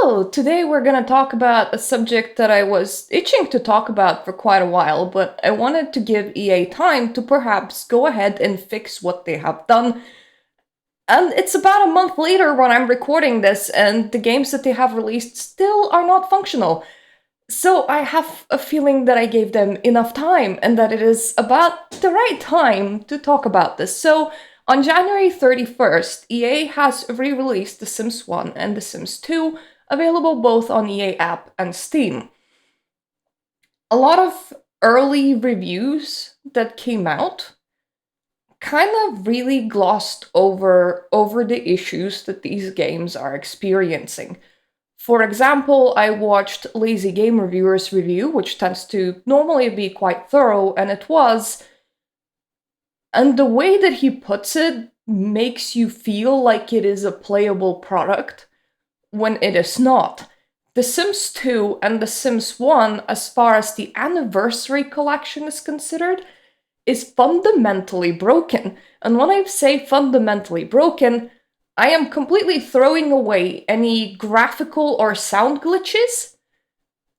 So, today we're going to talk about a subject that I was itching to talk about for quite a while, but I wanted to give EA time to perhaps go ahead and fix what they have done. And it's about a month later when I'm recording this, and the games that they have released still are not functional. So, I have a feeling that I gave them enough time and that it is about the right time to talk about this. So, on January 31st, EA has re-released The Sims 1 and The Sims 2, available both on EA app and Steam. A lot of early reviews that came out kind of really glossed over the issues that these games are experiencing. For example, I watched Lazy Game Reviewer's review, which tends to normally be quite thorough, and it was. And the way that he puts it makes you feel like it is a playable product when it is not. The Sims 2 and The Sims 1, as far as the Anniversary Collection is considered, is fundamentally broken. And when I say fundamentally broken, I am completely throwing away any graphical or sound glitches.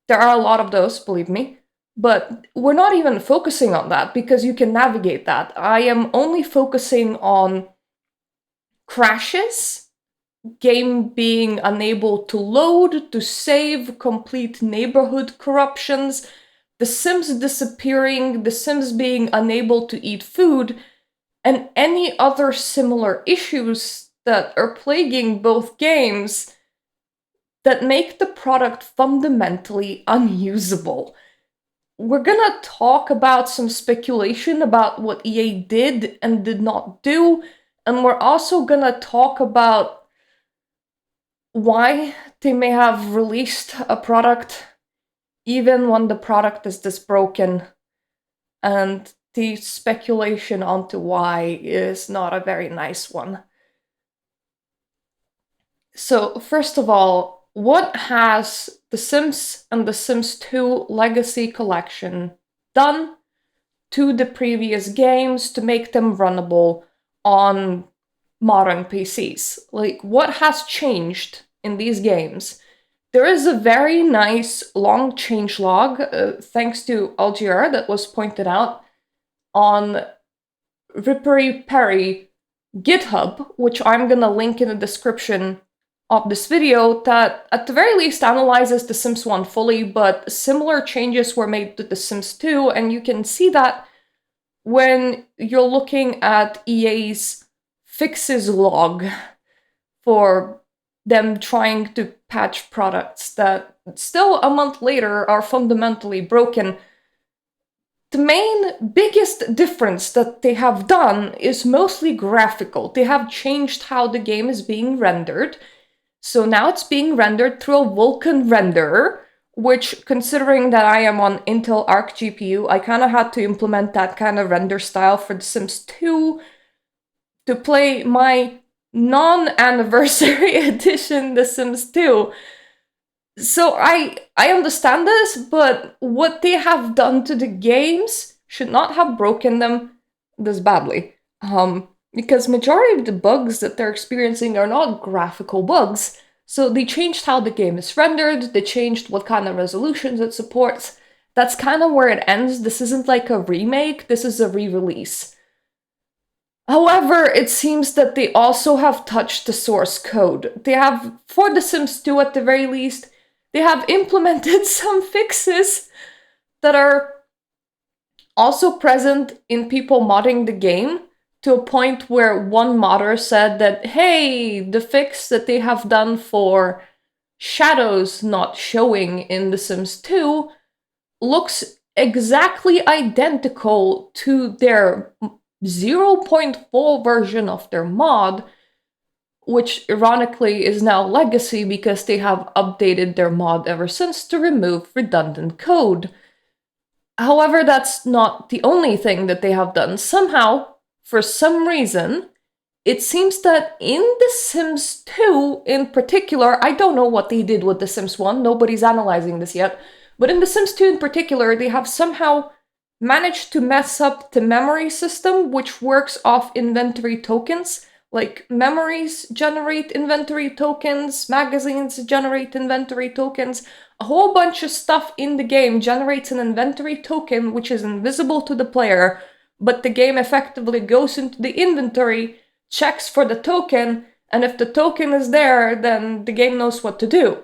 There are a lot of those, believe me. But we're not even focusing on that because you can navigate that. I am only focusing on crashes, game being unable to load, to save, complete neighborhood corruptions, the Sims disappearing, the Sims being unable to eat food, and any other similar issues that are plaguing both games that make the product fundamentally unusable. We're gonna talk about some speculation about what EA did and did not do, and we're also gonna talk about why they may have released a product even when the product is this broken, and the speculation onto why is not a very nice one. So, first of all, what has The Sims and The Sims 2 Legacy Collection done to the previous games to make them runnable on modern PCs? Like, what has changed in these games? There is a very nice long changelog, thanks to LGR, that was pointed out on Rippery Perry GitHub, which I'm gonna link in the description of this video, that at the very least analyzes The Sims 1 fully, but similar changes were made to The Sims 2, and you can see that when you're looking at EA's fixes log for them trying to patch products that still a month later are fundamentally broken. The main biggest difference that they have done is mostly graphical. They have changed how the game is being rendered. So now it's being rendered through a Vulkan renderer, which, considering that I am on Intel Arc GPU, I kind of had to implement that kind of render style for The Sims 2 to play my non-anniversary edition The Sims 2. So I understand this, but what they have done to the games should not have broken them this badly. Because majority of the bugs that they're experiencing are not graphical bugs. So they changed how the game is rendered, they changed what kind of resolutions it supports. That's kind of where it ends. This isn't like a remake, this is a re-release. However, it seems that they also have touched the source code. They have, for The Sims 2 at the very least, they have implemented some fixes that are also present in people modding the game, to a point where one modder said that, hey, the fix that they have done for shadows not showing in The Sims 2 looks exactly identical to their 0.4 version of their mod, which ironically is now legacy because they have updated their mod ever since to remove redundant code. However, that's not the only thing that they have done. Somehow, for some reason, it seems that in The Sims 2 in particular, I don't know what they did with The Sims 1, nobody's analyzing this yet, but in The Sims 2 in particular, they have somehow managed to mess up the memory system, which works off inventory tokens, Like memories generate inventory tokens, magazines generate inventory tokens. A whole bunch of stuff in the game generates an inventory token which is invisible to the player, but the game effectively goes into the inventory, checks for the token, and if the token is there, then the game knows what to do.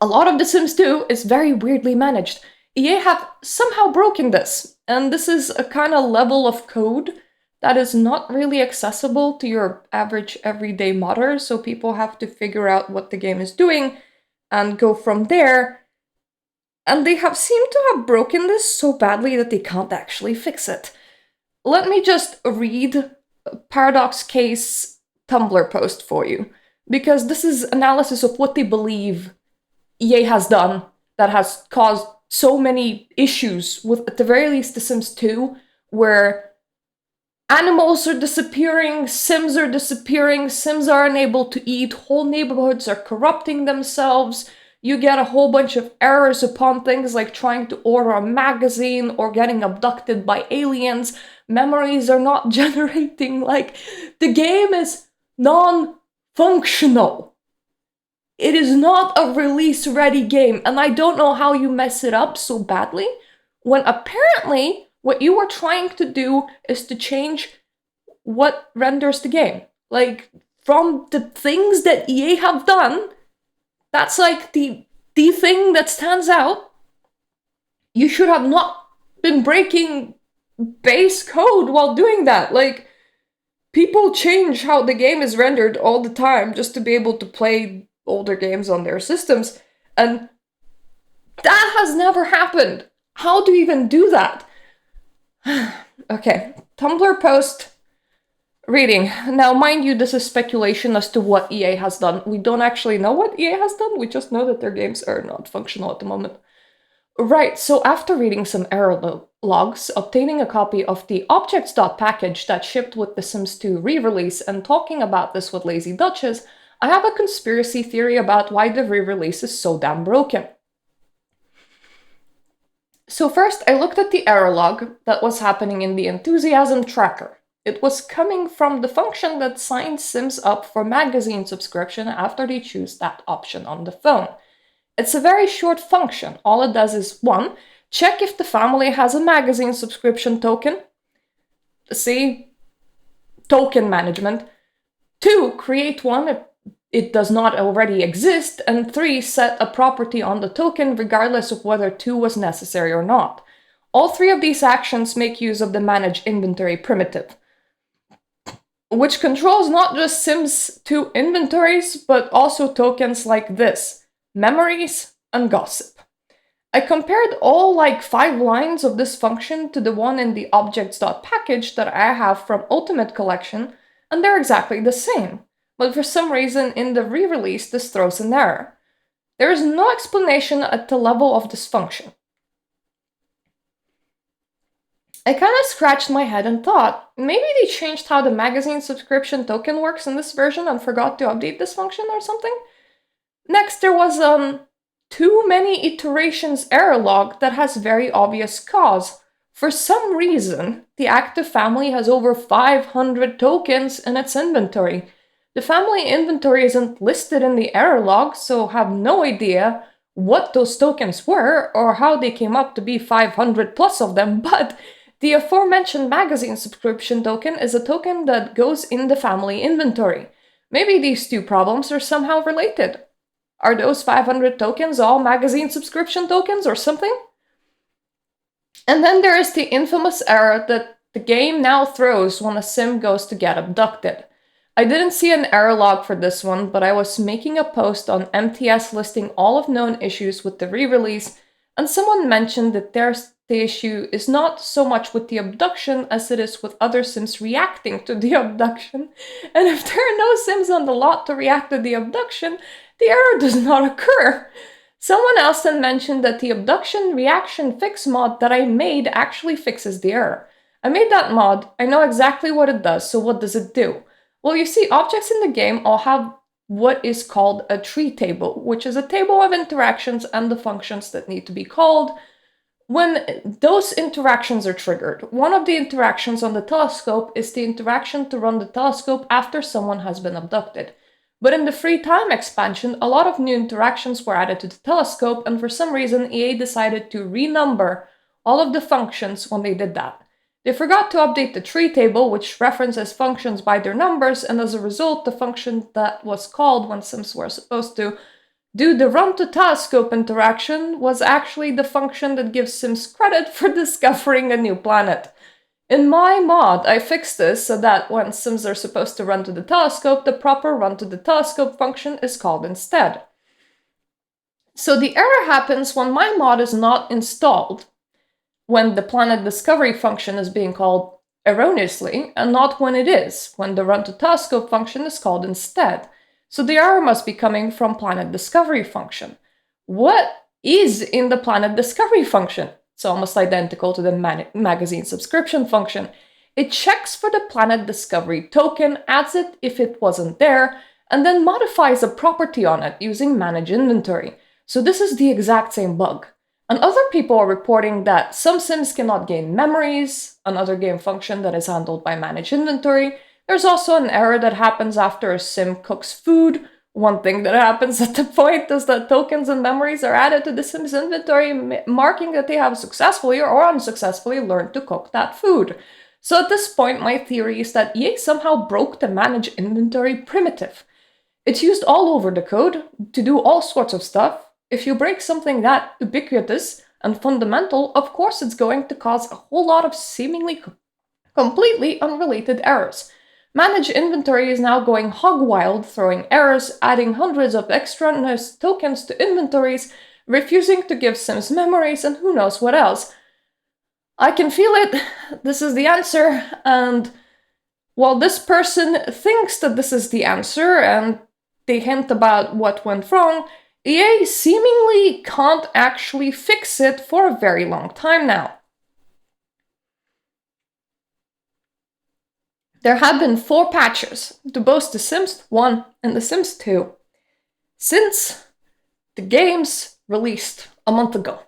A lot of The Sims 2 is very weirdly managed. EA have somehow broken this, and this is a kind of level of code that is not really accessible to your average everyday modder, so people have to figure out what the game is doing and go from there. And they have seemed to have broken this so badly that they can't actually fix it. Let me just read Paradox Case Tumblr post for you, because this is analysis of what they believe EA has done that has caused so many issues with, at the very least, The Sims 2, where animals are disappearing, Sims are disappearing, Sims are unable to eat, whole neighborhoods are corrupting themselves. You get a whole bunch of errors upon things like trying to order a magazine or getting abducted by aliens. Memories are not generating, like, the game is non-functional. It is not a release-ready game, and I don't know how you mess it up so badly when apparently what you are trying to do is to change what renders the game. Like, from the things that EA have done, that's like the thing that stands out. You should have not been breaking base code while doing that. Like, people change how the game is rendered all the time just to be able to play older games on their systems, and that has never happened. How do you even do that? Okay, Tumblr post reading. Now, mind you, this is speculation as to what EA has done. We don't actually know what EA has done, we just know that their games are not functional at the moment. Right, so after reading some error logs, obtaining a copy of the objects.package that shipped with The Sims 2 re-release, and talking about this with Lazy Duchess, I have a conspiracy theory about why the re-release is so damn broken. So first, I looked at the error log that was happening in the enthusiasm tracker. It was coming from the function that signs Sims up for magazine subscription after they choose that option on the phone. It's a very short function. All it does is 1. Check if the family has a magazine subscription token. See? Token management. 2. Create one if it does not already exist. And 3. Set a property on the token regardless of whether 2 was necessary or not. All 3 of these actions make use of the manage inventory primitive, which controls not just Sims 2 inventories, but also tokens like this: memories and gossip. I compared all like 5 lines of this function to the one in the objects.package that I have from Ultimate Collection, and they're exactly the same. But for some reason in the re-release this throws an error. There is no explanation at the level of this function. I kind of scratched my head and thought, maybe they changed how the magazine subscription token works in this version and forgot to update this function or something? Next, there was too many iterations error log that has very obvious cause. For some reason, the active family has over 500 tokens in its inventory. The family inventory isn't listed in the error log, so have no idea what those tokens were or how they came up to be 500 plus of them, but the aforementioned magazine subscription token is a token that goes in the family inventory. Maybe these two problems are somehow related. Are those 500 tokens all magazine subscription tokens or something? And then there is the infamous error that the game now throws when a sim goes to get abducted. I didn't see an error log for this one, but I was making a post on MTS listing all of known issues with the re-release, and someone mentioned that the issue is not so much with the abduction as it is with other Sims reacting to the abduction. And if there are no Sims on the lot to react to the abduction, the error does not occur. Someone else then mentioned that the abduction reaction fix mod that I made actually fixes the error. I made that mod, I know exactly what it does, so what does it do? Well, you see, objects in the game all have what is called a tree table, which is a table of interactions and the functions that need to be called, when those interactions are triggered, one of the interactions on the telescope is the interaction to run the telescope after someone has been abducted. But in the free time expansion, a lot of new interactions were added to the telescope, and for some reason, EA decided to renumber all of the functions when they did that. They forgot to update the tree table, which references functions by their numbers, and as a result, the function that was called when Sims were supposed to do the run to telescope interaction was actually the function that gives Sims credit for discovering a new planet. In my mod, I fixed this so that when Sims are supposed to run to the telescope, the proper run to the telescope function is called instead. So the error happens when my mod is not installed, when the planet discovery function is being called erroneously, and not when it is, when the run to telescope function is called instead. So the error must be coming from planet discovery function. What is in the planet discovery function? It's almost identical to the magazine subscription function. It checks for the planet discovery token, adds it if it wasn't there, and then modifies a property on it using manage inventory. So this is the exact same bug. And other people are reporting that some Sims cannot gain memories, another game function that is handled by manage inventory. There's also an error that happens after a Sim cooks food. One thing that happens at the point is that tokens and memories are added to the Sim's inventory, marking that they have successfully or unsuccessfully learned to cook that food. So at this point, my theory is that EA somehow broke the manage inventory primitive. It's used all over the code to do all sorts of stuff. If you break something that ubiquitous and fundamental, of course it's going to cause a whole lot of seemingly completely unrelated errors. Manage inventory is now going hog wild, throwing errors, adding hundreds of extra tokens to inventories, refusing to give Sims memories, and who knows what else. I can feel it. This is the answer, and while this person thinks that this is the answer and they hint about what went wrong, EA seemingly can't actually fix it for a very long time now. There have been 4 patches to both The Sims 1 and The Sims 2 since the games released a month ago.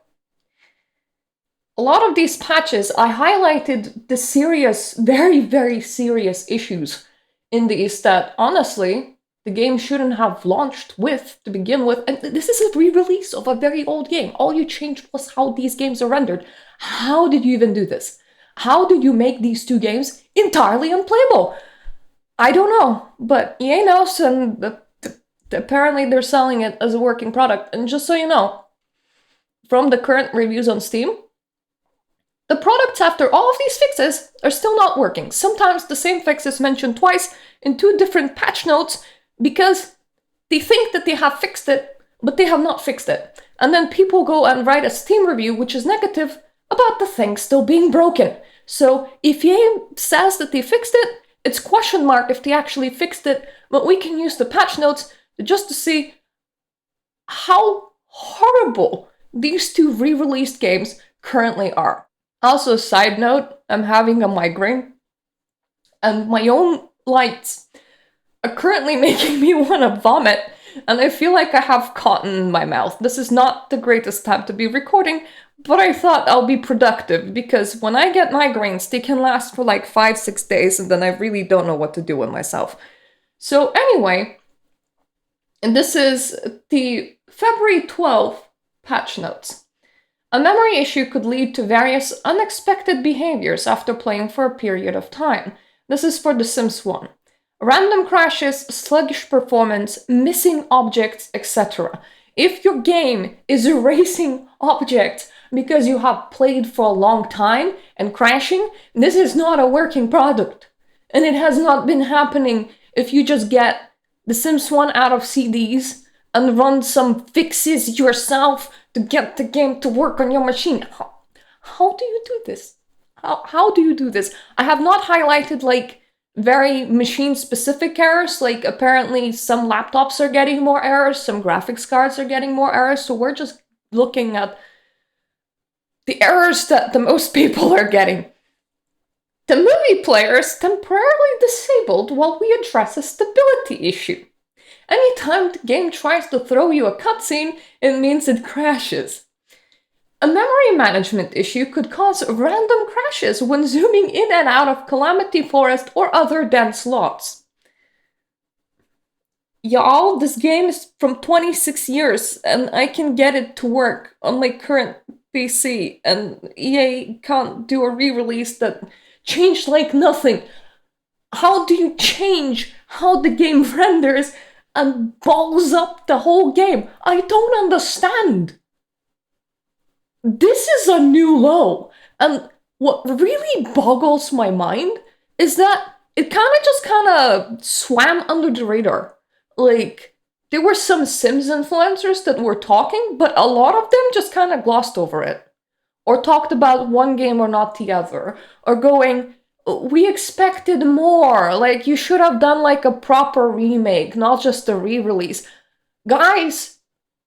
A lot of these patches, I highlighted the serious, very, very serious issues in these that, honestly, the game shouldn't have launched with to begin with. And this is a re-release of a very old game. All you changed was how these games are rendered. How did you even do this? How did you make these 2 games entirely unplayable? I don't know, but EA knows, and apparently they're selling it as a working product. And just so you know, from the current reviews on Steam, the products after all of these fixes are still not working. Sometimes the same fix is mentioned twice in 2 different patch notes because they think that they have fixed it, but they have not fixed it. And then people go and write a Steam review which is negative about the thing still being broken. So if EA says that they fixed it, it's question mark if they actually fixed it, but we can use the patch notes just to see how horrible these 2 re-released games currently are. Also, side note, I'm having a migraine, and my own lights are currently making me want to vomit, and I feel like I have cotton in my mouth. This is not the greatest time to be recording, but I thought I'll be productive, because when I get migraines, they can last for like 5-6 days, and then I really don't know what to do with myself. So anyway, and this is the February 12th patch notes. A memory issue could lead to various unexpected behaviors after playing for a period of time. This is for The Sims 1. Random crashes, sluggish performance, missing objects, etc. If your game is erasing objects because you have played for a long time and crashing, this is not a working product. And it has not been happening if you just get The Sims 1 out of CDs and run some fixes yourself to get the game to work on your machine. How do you do this? How do you do this? I have not highlighted like very machine-specific errors. Like apparently some laptops are getting more errors, some graphics cards are getting more errors. So we're just looking at the errors that the most people are getting. The movie player is temporarily disabled while we address a stability issue. Anytime the game tries to throw you a cutscene, it means it crashes. A memory management issue could cause random crashes when zooming in and out of Calamity Forest or other dense lots. Y'all, this game is from 26 years, and I can get it to work on my current PC, and EA can't do a re-release that changed like nothing. How do you change how the game renders and balls up the whole game? I don't understand. This is a new low. And what really boggles my mind is that it kind of swam under the radar. Like, there were some Sims influencers that were talking, but a lot of them just kind of glossed over it. Or talked about one game or not the other. Or going, we expected more. Like, you should have done like a proper remake, not just a re-release. Guys,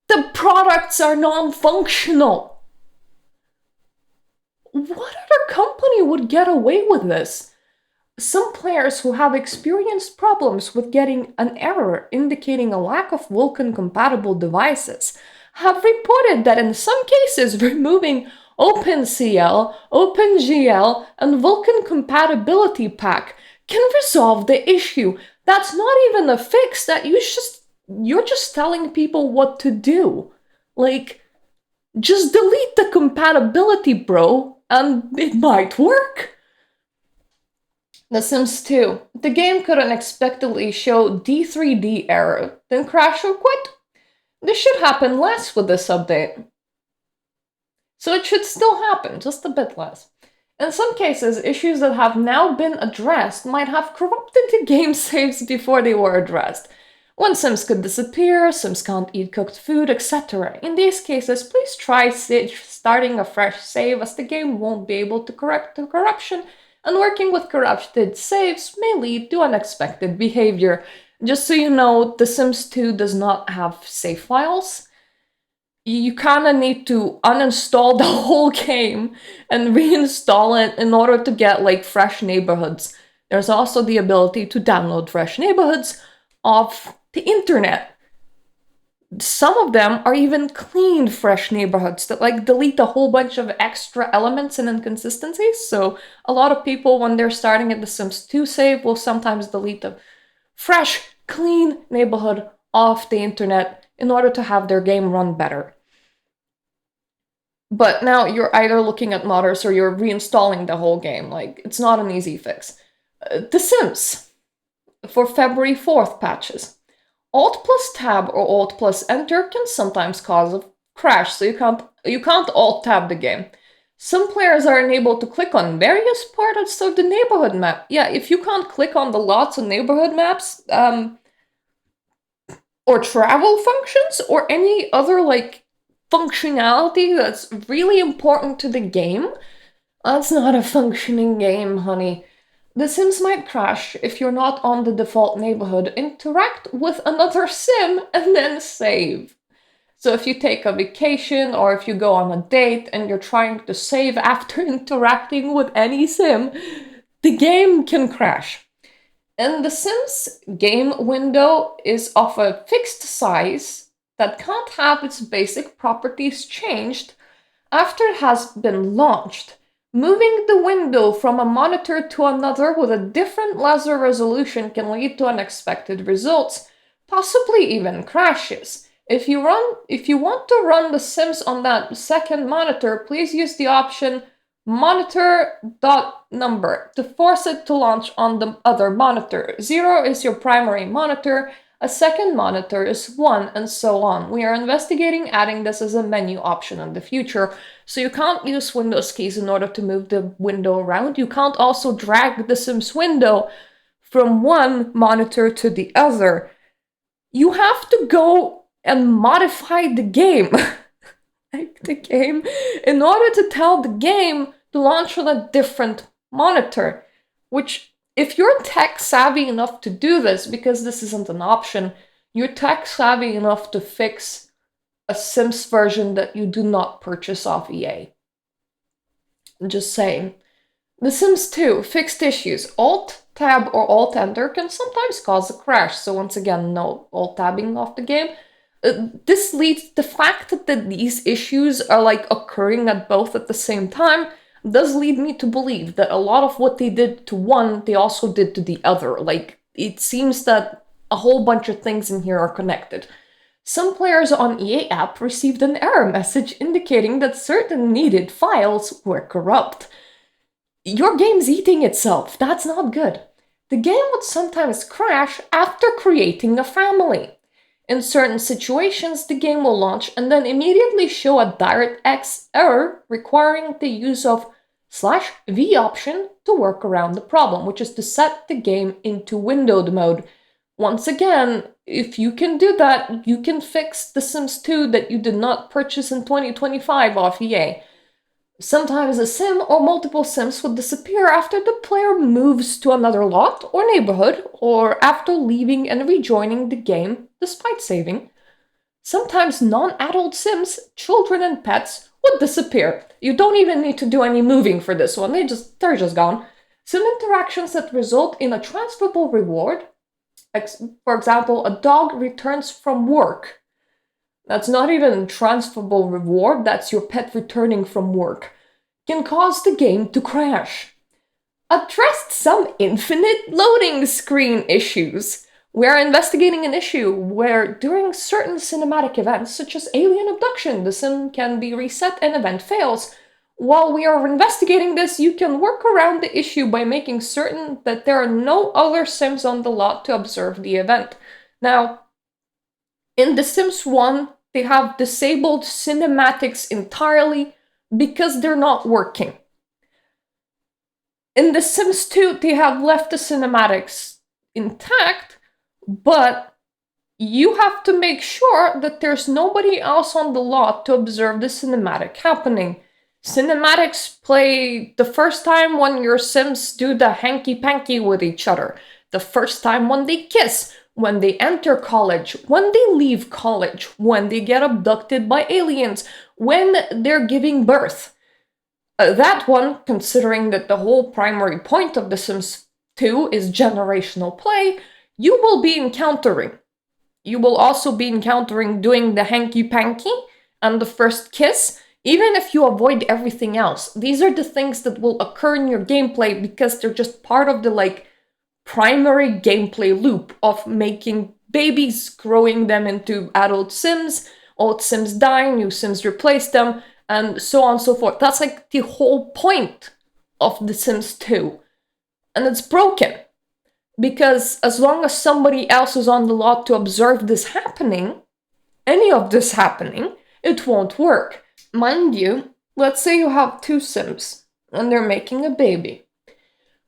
the products are non-functional. What other company would get away with this? Some players who have experienced problems with getting an error indicating a lack of Vulkan-compatible devices have reported that in some cases removing OpenCL, OpenGL, and Vulkan compatibility pack can resolve the issue. That's not even a fix, that you're just telling people what to do. Like, just delete the compatibility, bro, and it might work. The Sims 2. The game could unexpectedly show D3D error, then crash or quit. This should happen less with this update. So it should still happen, just a bit less. In some cases, issues that have now been addressed might have corrupted the game saves before they were addressed. When Sims could disappear, Sims can't eat cooked food, etc. In these cases, please try starting a fresh save, as the game won't be able to correct the corruption, and working with corrupted saves may lead to unexpected behavior. Just so you know, The Sims 2 does not have save files. You kind of need to uninstall the whole game and reinstall it in order to get like fresh neighborhoods. There's also the ability to download fresh neighborhoods off the internet. Some of them are even clean fresh neighborhoods that like delete a whole bunch of extra elements and inconsistencies. So a lot of people, when they're starting at the Sims 2 save, will sometimes delete a fresh, clean neighborhood off the internet in order to have their game run better. But now you're either looking at modders or you're reinstalling the whole game. Like, it's not an easy fix. The Sims for February 4th patches. Alt plus tab or alt plus enter can sometimes cause a crash, so you can't alt tab the game. Some players are unable to click on various parts of the neighborhood map. Yeah, if you can't click on the lots of neighborhood maps, or travel functions, or any other like functionality that's really important to the game, that's not a functioning game, honey. The Sims might crash if you're not on the default neighborhood. Interact with another Sim and then save. So if you take a vacation or if you go on a date and you're trying to save after interacting with any Sim, the game can crash. And the Sims game window is of a fixed size that can't have its basic properties changed after it has been launched. Moving the window from a monitor to another with a different laser resolution can lead to unexpected results, possibly even crashes. If you want to run The Sims on that second monitor, please use the option monitor.number to force it to launch on the other monitor. 0 is your primary monitor, a second monitor is 1, and so on. We are investigating adding this as a menu option in the future, so you can't use Windows keys in order to move the window around. You can't also drag the Sims window from one monitor to the other. You have to go and modify the game. In order to tell the game to launch on a different monitor, which, if you're tech savvy enough to do this, because this isn't an option, you're tech savvy enough to fix a Sims version that you do not purchase off EA. I'm just saying. The Sims 2 fixed issues. Alt tab or alt enter can sometimes cause a crash, so once again, no alt tabbing off the game. This leads the fact that these issues are like occurring at both at the same time does lead me to believe that a lot of what they did to one, they also did to the other. Like, it seems that a whole bunch of things in here are connected. Some players on EA app received an error message indicating that certain needed files were corrupt. Your game's eating itself. That's not good. The game would sometimes crash after creating a family. In certain situations, the game will launch and then immediately show a DirectX error requiring the use of /V option to work around the problem, which is to set the game into windowed mode. Once again, if you can do that, you can fix The Sims 2 that you did not purchase in 2025 off EA. Sometimes a sim or multiple sims will disappear after the player moves to another lot or neighborhood, or after leaving and rejoining the game despite saving. Sometimes non-adult sims, children and pets, would disappear. You don't even need to do any moving for this one, they're just gone. Some interactions that result in a transferable reward, for example, a dog returns from work. That's not even a transferable reward, that's your pet returning from work, can cause the game to crash. Addressed some infinite loading screen issues. We're investigating an issue where during certain cinematic events, such as alien abduction, the sim can be reset and event fails. While we are investigating this, you can work around the issue by making certain that there are no other sims on the lot to observe the event. Now, in The Sims 1, they have disabled cinematics entirely because they're not working. In The Sims 2, they have left the cinematics intact, but you have to make sure that there's nobody else on the lot to observe the cinematic happening. Cinematics play the first time when your Sims do the hanky-panky with each other, the first time when they kiss, when they enter college, when they leave college, when they get abducted by aliens, when they're giving birth. That one, considering that the whole primary point of The Sims 2 is generational play, you will be encountering. You will also be encountering doing the hanky-panky and the first kiss, even if you avoid everything else. These are the things that will occur in your gameplay because they're just part of the, primary gameplay loop of making babies, growing them into adult Sims, old Sims die, new Sims replace them, and so on and so forth. That's the whole point of The Sims 2. And it's broken. Because as long as somebody else is on the lot to observe this happening, any of this happening, it won't work. Mind you, let's say you have two Sims, and they're making a baby.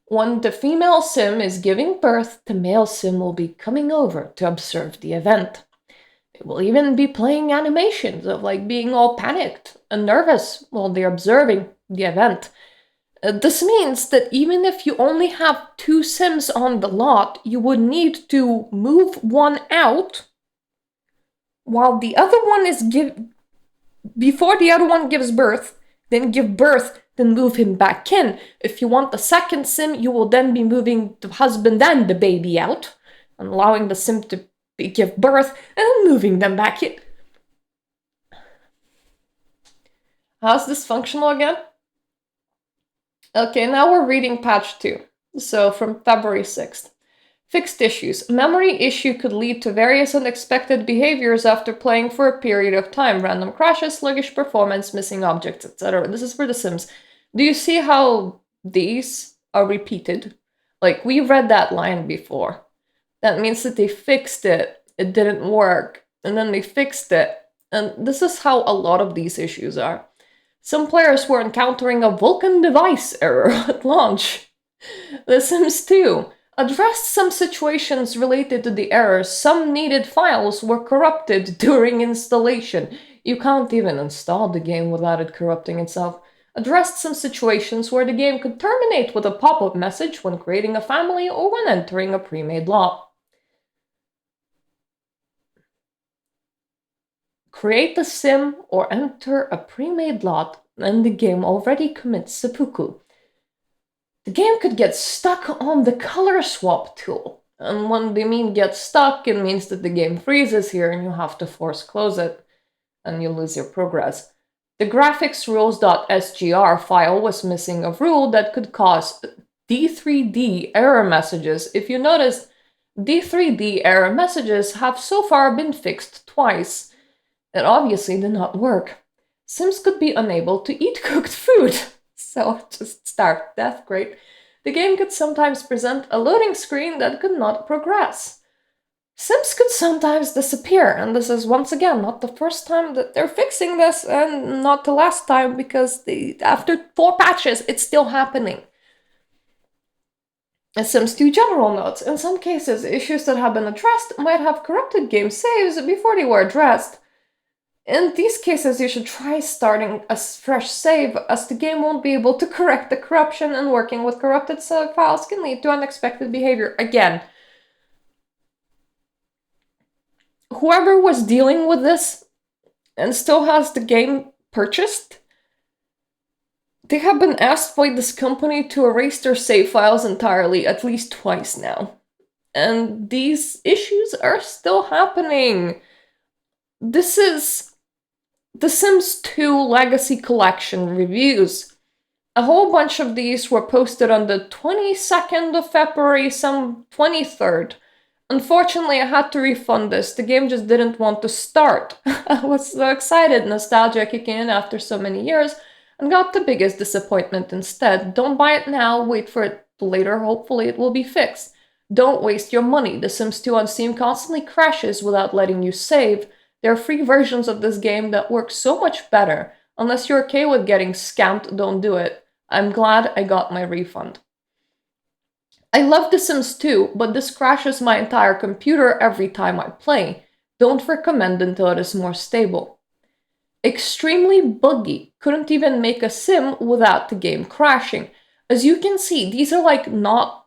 When the female sim is giving birth, the male sim will be coming over to observe the event. It will even be playing animations of being all panicked and nervous while they're observing the event. This means that even if you only have two sims on the lot, you would need to move one out while the other one is before the other one gives birth, then give birth, then move him back in. If you want the second sim, you will then be moving the husband and the baby out, and allowing the sim to give birth, and then moving them back in. How's this functional again? Okay, now we're reading patch 2. So from February 6th. Fixed issues. Memory issue could lead to various unexpected behaviors after playing for a period of time. Random crashes, sluggish performance, missing objects, etc. This is for The Sims. Do you see how these are repeated? We read that line before. That means that they fixed it. It didn't work. And then they fixed it. And this is how a lot of these issues are. Some players were encountering a Vulkan device error at launch. The Sims 2 addressed some situations related to the errors. Some needed files were corrupted during installation. You can't even install the game without it corrupting itself. Addressed some situations where the game could terminate with a pop-up message when creating a family or when entering a pre-made lot. Create a sim or enter a pre-made lot and the game already commits seppuku. The game could get stuck on the color swap tool. And when the mean gets stuck, it means that the game freezes here and you have to force close it and you lose your progress. The graphics rules.sgr file was missing a rule that could cause D3D error messages. If you notice, D3D error messages have so far been fixed twice. It obviously did not work. Sims could be unable to eat cooked food. So just start death, great. The game could sometimes present a loading screen that could not progress. Sims could sometimes disappear, and this is once again not the first time that they're fixing this, and not the last time, because after 4 patches, it's still happening. As Sims 2 general notes, in some cases, issues that have been addressed might have corrupted game saves before they were addressed. In these cases, you should try starting a fresh save, as the game won't be able to correct the corruption, and working with corrupted save files can lead to unexpected behavior. Again, whoever was dealing with this and still has the game purchased, they have been asked by this company to erase their save files entirely at least twice now. And these issues are still happening. This is The Sims 2 Legacy Collection reviews. A whole bunch of these were posted on the 22nd of February, some 23rd. Unfortunately, I had to refund this. The game just didn't want to start. I was so excited, nostalgia kicking in after so many years, and got the biggest disappointment instead. Don't buy it now, wait for it later, hopefully it will be fixed. Don't waste your money. The Sims 2 on Steam constantly crashes without letting you save. There are free versions of this game that work so much better. Unless you're okay with getting scammed, don't do it. I'm glad I got my refund. I love The Sims 2, but this crashes my entire computer every time I play. Don't recommend until it is more stable. Extremely buggy. Couldn't even make a sim without the game crashing. As you can see, these are like not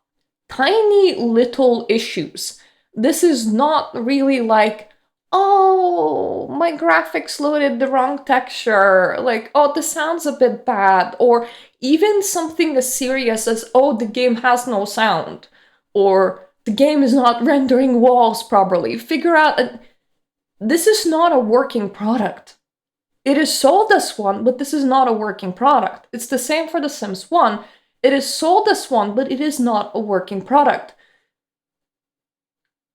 tiny little issues. This is not really like, oh, my graphics loaded the wrong texture, like, oh, this sounds a bit bad, or even something as serious as, oh, the game has no sound, or the game is not rendering walls properly. Figure out, this is not a working product. It is sold as one, but this is not a working product. It's the same for The Sims 1. It is sold as one, but it is not a working product.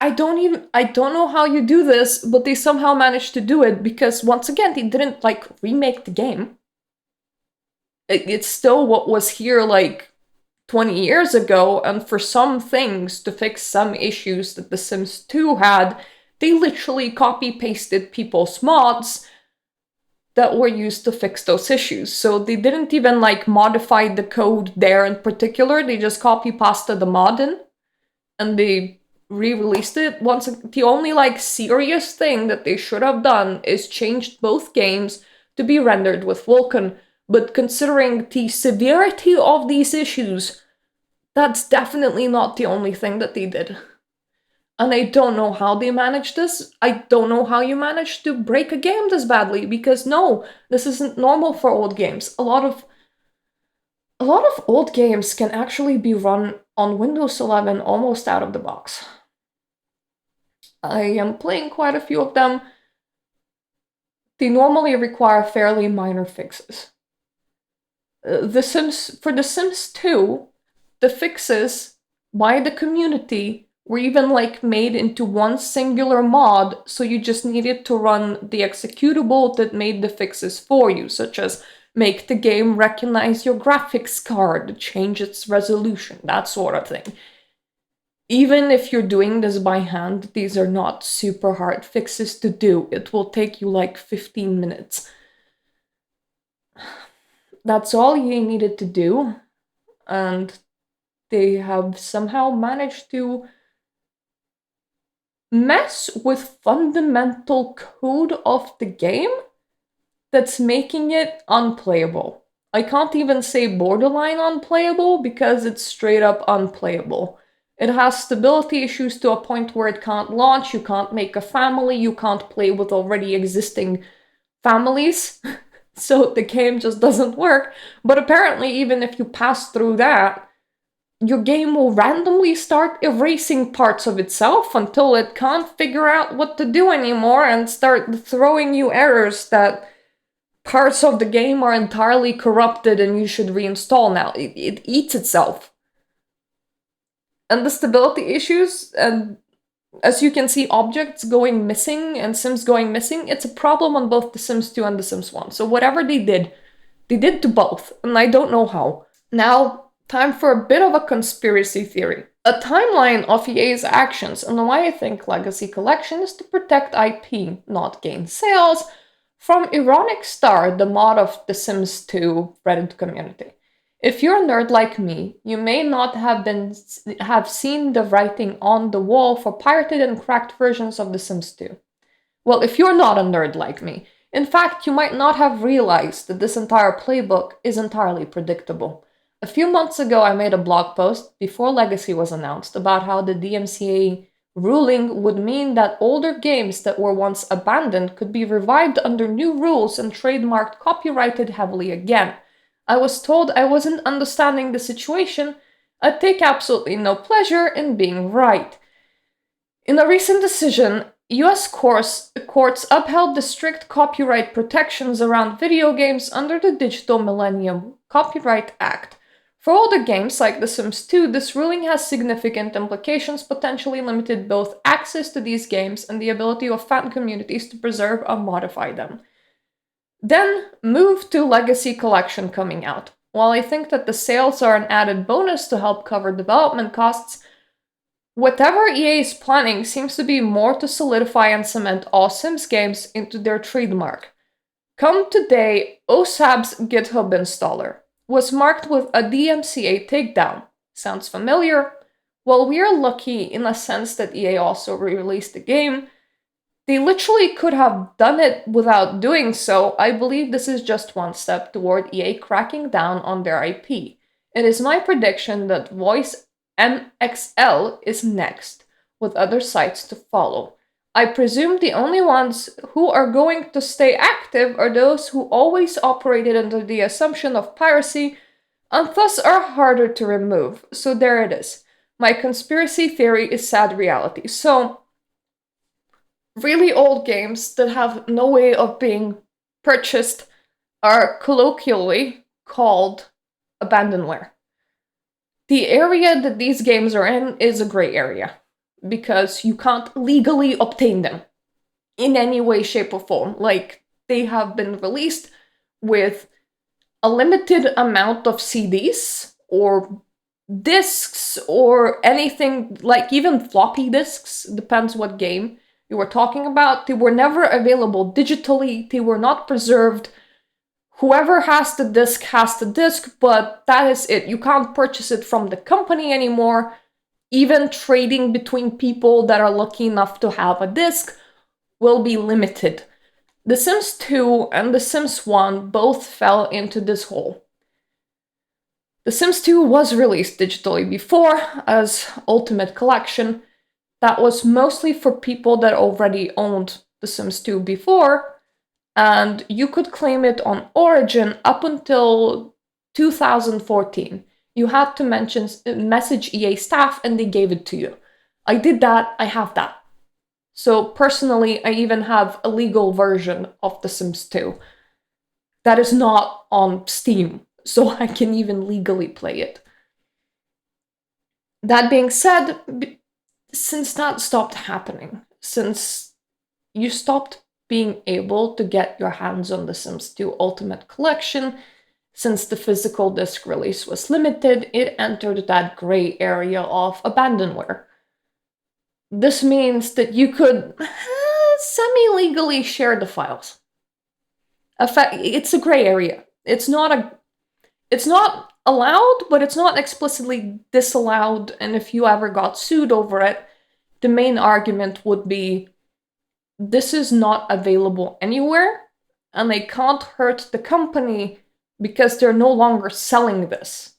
I don't know how you do this, but they somehow managed to do it, because once again, they didn't like remake the game. It's still what was here like 20 years ago, and for some things to fix some issues that The Sims 2 had, they literally copy-pasted people's mods that were used to fix those issues. So they didn't even like modify the code there in particular, they just copy-pasted the mod in, and they re-released it. Once the only like serious thing that they should have done is changed both games to be rendered with Vulkan. But considering the severity of these issues, that's definitely not the only thing that they did. And I don't know how they managed this. I don't know how you managed to break a game this badly, because no, this isn't normal for old games. A lot of old games can actually be run on Windows 11 almost out of the box. I am playing quite a few of them. They normally require fairly minor fixes. For The Sims 2, the fixes by the community were even like made into one singular mod, so you just needed to run the executable that made the fixes for you, such as make the game recognize your graphics card, change its resolution, that sort of thing. Even if you're doing this by hand, these are not super hard fixes to do. It will take you like 15 minutes. That's all you needed to do, and they have somehow managed to mess with fundamental code of the game that's making it unplayable. I can't even say borderline unplayable, because it's straight up unplayable. It has stability issues to a point where it can't launch, you can't make a family, you can't play with already existing families, so the game just doesn't work. But apparently, even if you pass through that, your game will randomly start erasing parts of itself until it can't figure out what to do anymore and start throwing you errors that parts of the game are entirely corrupted and you should reinstall now. It eats itself. And the stability issues, and as you can see, objects going missing and Sims going missing, it's a problem on both The Sims 2 and The Sims 1. So whatever they did to both, and I don't know how. Now, time for a bit of a conspiracy theory. A timeline of EA's actions and why I think Legacy Collection is to protect IP, not gain sales, from Ironic Star, the mod of The Sims 2 Reddit community. If you're a nerd like me, you may not have seen the writing on the wall for pirated and cracked versions of The Sims 2. Well, if you're not a nerd like me, in fact, you might not have realized that this entire playbook is entirely predictable. A few months ago, I made a blog post before Legacy was announced about how the DMCA ruling would mean that older games that were once abandoned could be revived under new rules and trademarked copyrighted heavily again. I was told I wasn't understanding the situation. I take absolutely no pleasure in being right. In a recent decision, US courts upheld the strict copyright protections around video games under the Digital Millennium Copyright Act. For older games like The Sims 2, this ruling has significant implications, potentially limited both access to these games and the ability of fan communities to preserve or modify them. Then move to Legacy Collection coming out. While I think that the sales are an added bonus to help cover development costs, whatever EA is planning seems to be more to solidify and cement all Sims games into their trademark. Come today, OSAB's GitHub installer was marked with a DMCA takedown. Sounds familiar? Well, we are lucky in a sense that EA also re-released the game. They literally could have done it without doing so. I believe this is just one step toward EA cracking down on their IP. It is my prediction that Voice MXL is next, with other sites to follow. I presume the only ones who are going to stay active are those who always operated under the assumption of piracy and thus are harder to remove. So there it is. My conspiracy theory is sad reality. So, really old games that have no way of being purchased are colloquially called abandonware. The area that these games are in is a gray area because you can't legally obtain them in any way, shape, or form. Like, they have been released with a limited amount of CDs or discs or anything, like even floppy disks, depends what game you were talking about. They were never available digitally, they were not preserved. Whoever has the disc, but that is it. You can't purchase it from the company anymore. Even trading between people that are lucky enough to have a disc will be limited. The Sims 2 and The Sims 1 both fell into this hole. The Sims 2 was released digitally before as Ultimate Collection. That was mostly for people that already owned The Sims 2 before, and you could claim it on Origin up until 2014. You had to message EA staff and they gave it to you. I did that, I have that. So personally, I even have a legal version of The Sims 2 that is not on Steam, so I can even legally play it. That being said, since that stopped happening, since you stopped being able to get your hands on The Sims 2 Ultimate Collection, since the physical disc release was limited, it entered that gray area of abandonware. This means that you could semi-legally share the files. It's a gray area. It's not allowed, but it's not explicitly disallowed, and if you ever got sued over it, the main argument would be this is not available anywhere, and they can't hurt the company because they're no longer selling this.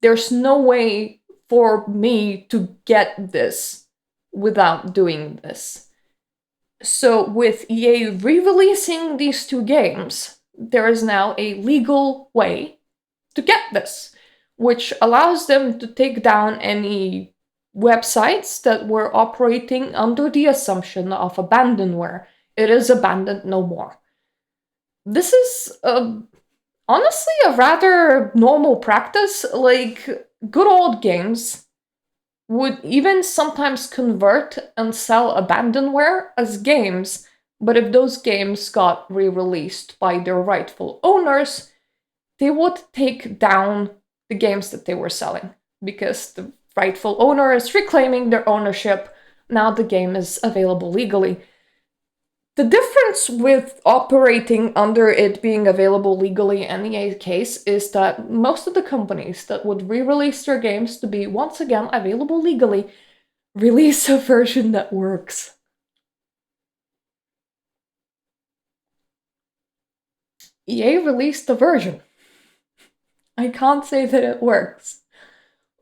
There's no way for me to get this without doing this. So with EA re-releasing these two games, there is now a legal way to get this, which allows them to take down any websites that were operating under the assumption of abandonware. It is abandoned no more. This is honestly a rather normal practice. Like, good old games would even sometimes convert and sell abandonware as games, but if those games got re-released by their rightful owners, they would take down the games that they were selling because the rightful owner is reclaiming their ownership. Now the game is available legally. The difference with operating under it being available legally in EA's case is that most of the companies that would re-release their games to be once again available legally release a version that works. EA released a version. I can't say that it works,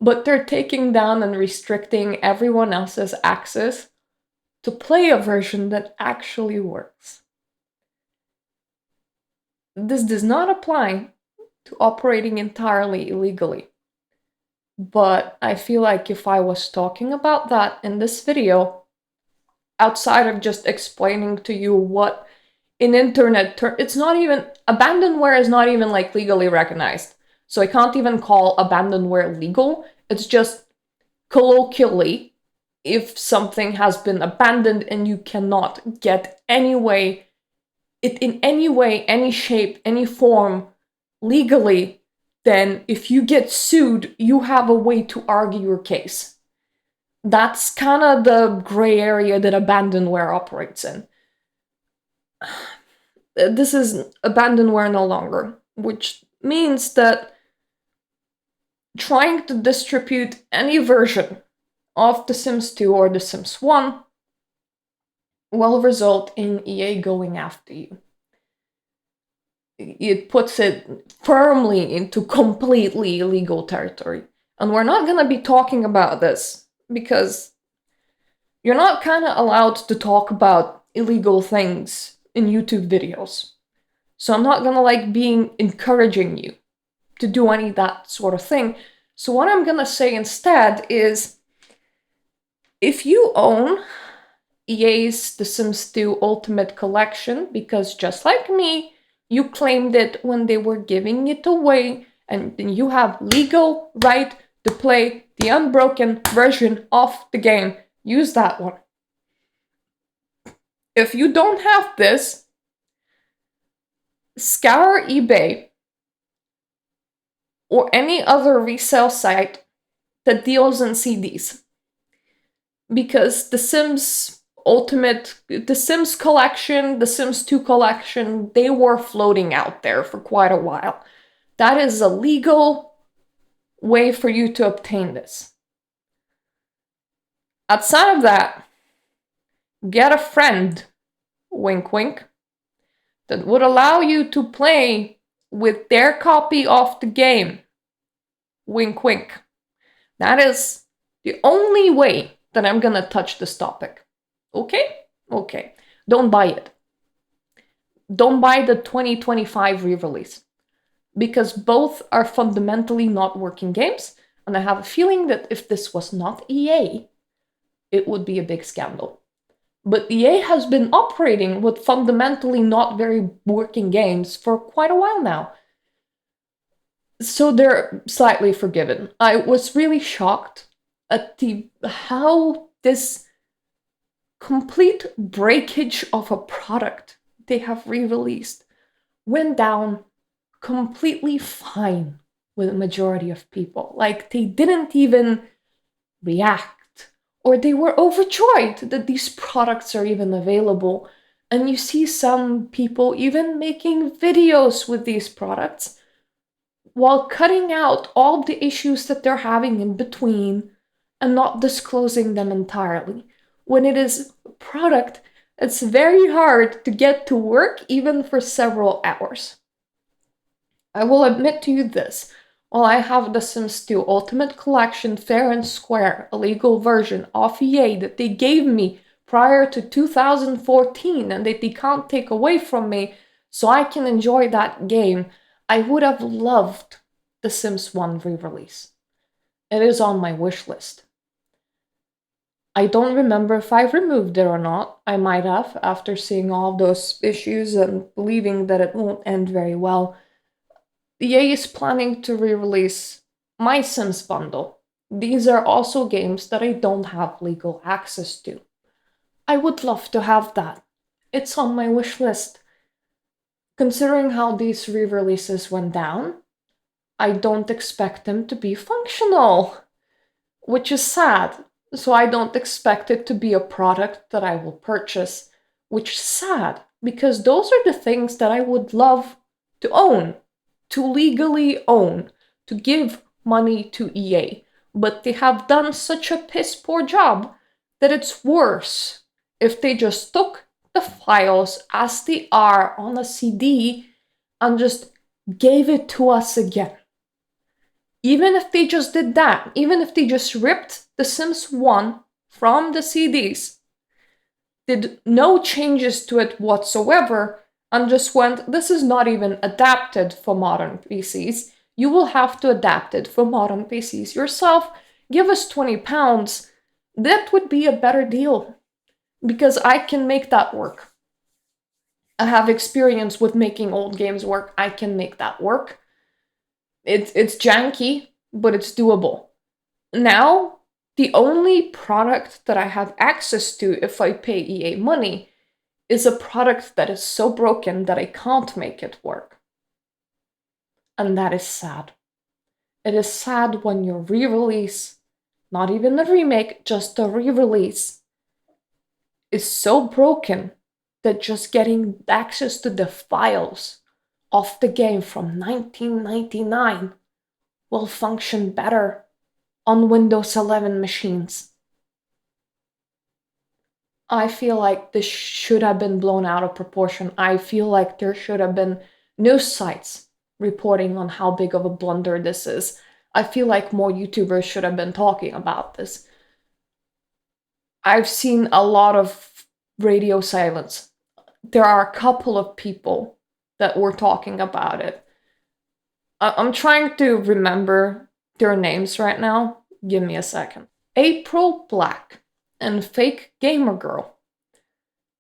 but they're taking down and restricting everyone else's access to play a version that actually works. This does not apply to operating entirely illegally. But I feel like if I was talking about that in this video, outside of just explaining to you what in internet it's not even, abandonware is not even like legally recognized. So I can't even call abandonware legal. It's just colloquially, if something has been abandoned and you cannot get it in any way, any shape, any form legally, then if you get sued, you have a way to argue your case. That's kind of the gray area that abandonware operates in. This is abandonware no longer, which means that trying to distribute any version of The Sims 2 or The Sims 1 will result in EA going after you. It puts it firmly into completely illegal territory. And we're not going to be talking about this because you're not kind of allowed to talk about illegal things in YouTube videos. So I'm not going to like being encouraging you to do any of that sort of thing. So what I'm going to say instead is, if you own EA's The Sims 2 Ultimate Collection, because just like me, you claimed it when they were giving it away, and you have legal right to play the unbroken version of the game. Use that one. If you don't have this, scour eBay or any other resale site that deals in CDs. Because The Sims Ultimate, The Sims Collection, The Sims 2 Collection, they were floating out there for quite a while. That is a legal way for you to obtain this. Outside of that, get a friend, wink wink, that would allow you to play with their copy of the game, wink wink. That is the only way that I'm gonna touch this topic. Okay? Okay. Don't buy it. Don't buy the 2025 re-release. Because both are fundamentally not working games, and I have a feeling that if this was not EA, it would be a big scandal. But EA has been operating with fundamentally not very working games for quite a while now. So they're slightly forgiven. I was really shocked at how this complete breakage of a product they have re-released went down completely fine with a majority of people. Like, they didn't even react, or they were overjoyed that these products are even available. And you see some people even making videos with these products while cutting out all the issues that they're having in between and not disclosing them entirely. When it is a product, it's very hard to get to work even for several hours. I will admit to you this, while I have The Sims 2 Ultimate Collection fair and square, a legal version of EA that they gave me prior to 2014 and that they can't take away from me so I can enjoy that game, I would have loved the Sims 1 re-release. It is on my wish list. I don't remember if I removed it or not. I might have, after seeing all those issues and believing that it won't end very well. EA is planning to re-release My Sims bundle. These are also games that I don't have legal access to. I would love to have that. It's on my wish list. Considering how these re-releases went down, I don't expect them to be functional, which is sad. So I don't expect it to be a product that I will purchase, which is sad because those are the things that I would love to own, to legally own, to give money to EA. But they have done such a piss poor job that it's worse if they just took the files as they are on a CD and just gave it to us again. Even if they just did that, even if they just ripped The Sims 1 from the CDs, did no changes to it whatsoever, and just went, this is not even adapted for modern PCs. You will have to adapt it for modern PCs yourself. Give us £20. That would be a better deal, because I can make that work. I have experience with making old games work. I can make that work. It's janky, but it's doable. Now, the only product that I have access to if I pay EA money is a product that is so broken that I can't make it work. And that is sad. It is sad when your re-release, not even a remake, just a re-release, is so broken that just getting access to the files of the game from 1999 will function better on Windows 11 machines. I feel like this should have been blown out of proportion. I feel like there should have been news sites reporting on how big of a blunder this is. I feel like more YouTubers should have been talking about this. I've seen a lot of radio silence. There are a couple of people that were talking about it. I'm trying to remember their names right now. Give me a second. April Black and Fake Gamer Girl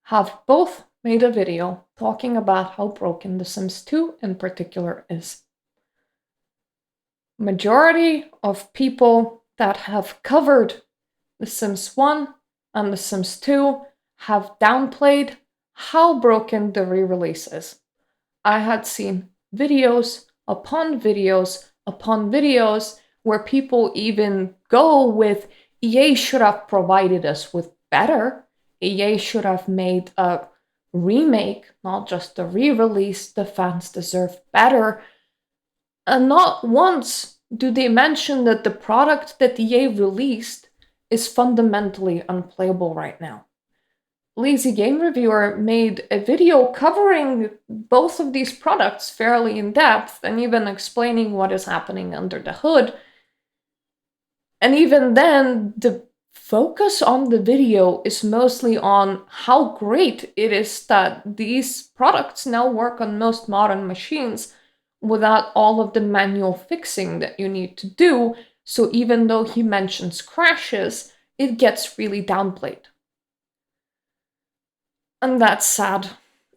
have both made a video talking about how broken The Sims 2 in particular is. Majority of people that have covered The Sims 1 and The Sims 2 have downplayed how broken the re-release is. I had seen videos upon videos upon videos where people even go with, EA should have provided us with better. EA should have made a remake, not just a re-release. The fans deserve better. And not once do they mention that the product that EA released is fundamentally unplayable right now. Lazy Game Reviewer made a video covering both of these products fairly in depth and even explaining what is happening under the hood. And even then, the focus on the video is mostly on how great it is that these products now work on most modern machines without all of the manual fixing that you need to do. So even though he mentions crashes, it gets really downplayed. And that's sad,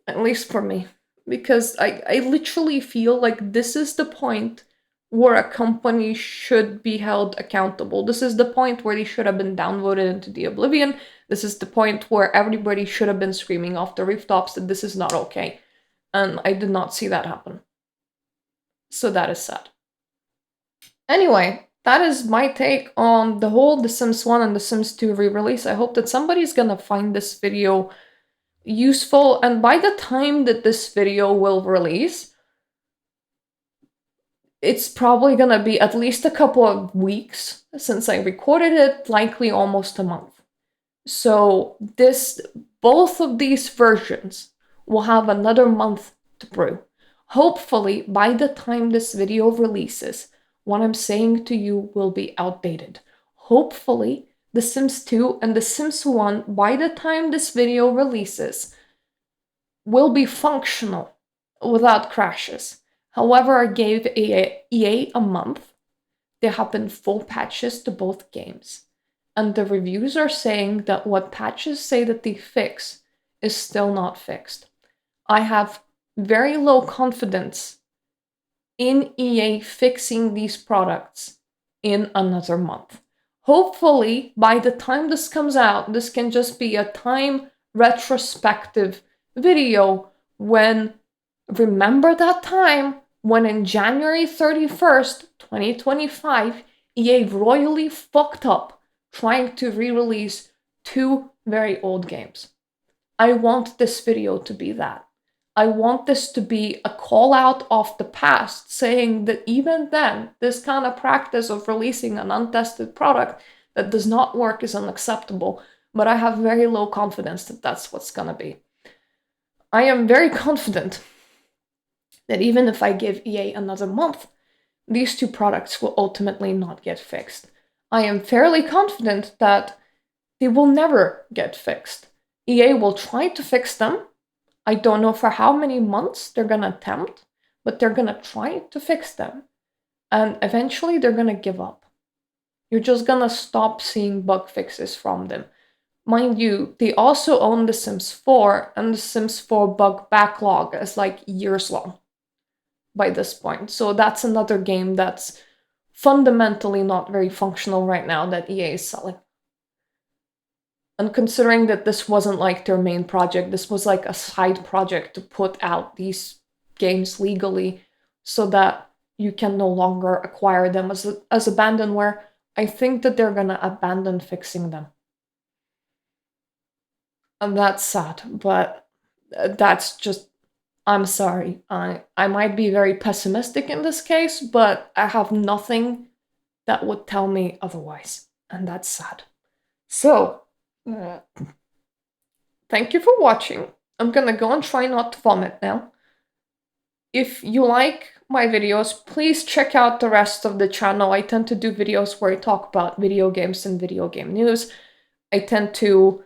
at least for me, because I literally feel like this is the point where a company should be held accountable. This is the point where they should have been downvoted into the oblivion. This is the point where everybody should have been screaming off the rooftops that this is not okay. And I did not see that happen. So that is sad. Anyway, that is my take on the whole The Sims 1 and The Sims 2 re-release. I hope that somebody's gonna find this video useful, and by the time that this video will release, it's probably gonna be at least a couple of weeks since I recorded it, likely almost a month. So both of these versions will have another month to brew. Hopefully, by the time this video releases, what I'm saying to you will be outdated. Hopefully, The Sims 2 and The Sims 1, by the time this video releases, will be functional without crashes. However, I gave EA a month. There have been full patches to both games. And the reviews are saying that what patches say that they fix is still not fixed. I have very low confidence in EA fixing these products in another month. Hopefully, by the time this comes out, this can just be a time retrospective video when remember that time when in January 31st, 2025, EA royally fucked up trying to re-release 2 very old games. I want this video to be that. I want this to be a call out of the past, saying that even then, this kind of practice of releasing an untested product that does not work is unacceptable, but I have very low confidence that that's what's gonna be. I am very confident that even if I give EA another month, these 2 products will ultimately not get fixed. I am fairly confident that they will never get fixed. EA will try to fix them. I don't know for how many months they're gonna attempt, but they're gonna try to fix them. And eventually they're gonna give up. You're just gonna stop seeing bug fixes from them. Mind you, they also own The Sims 4, and The Sims 4 bug backlog is like years long by this point. So that's another game that's fundamentally not very functional right now that EA is selling. And considering that this wasn't like their main project, this was like a side project to put out these games legally so that you can no longer acquire them as abandonware, I think that they're gonna abandon fixing them. And that's sad, but that's just, I'm sorry. I might be very pessimistic in this case, but I have nothing that would tell me otherwise. And that's sad. So, thank you for watching. I'm gonna go and try not to vomit now. If you like my videos, please check out the rest of the channel. I tend to do videos where I talk about video games and video game news. I tend to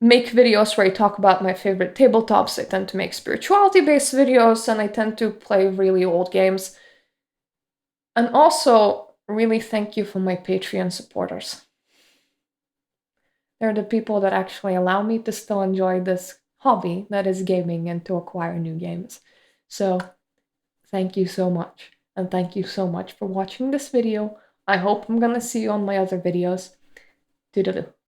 make videos where I talk about my favorite tabletops. I tend to make spirituality-based videos, and I tend to play really old games. And also, really thank you for my Patreon supporters. They're the people that actually allow me to still enjoy this hobby that is gaming and to acquire new games. So, thank you so much. And thank you so much for watching this video. I hope I'm gonna see you on my other videos. Doodaloo.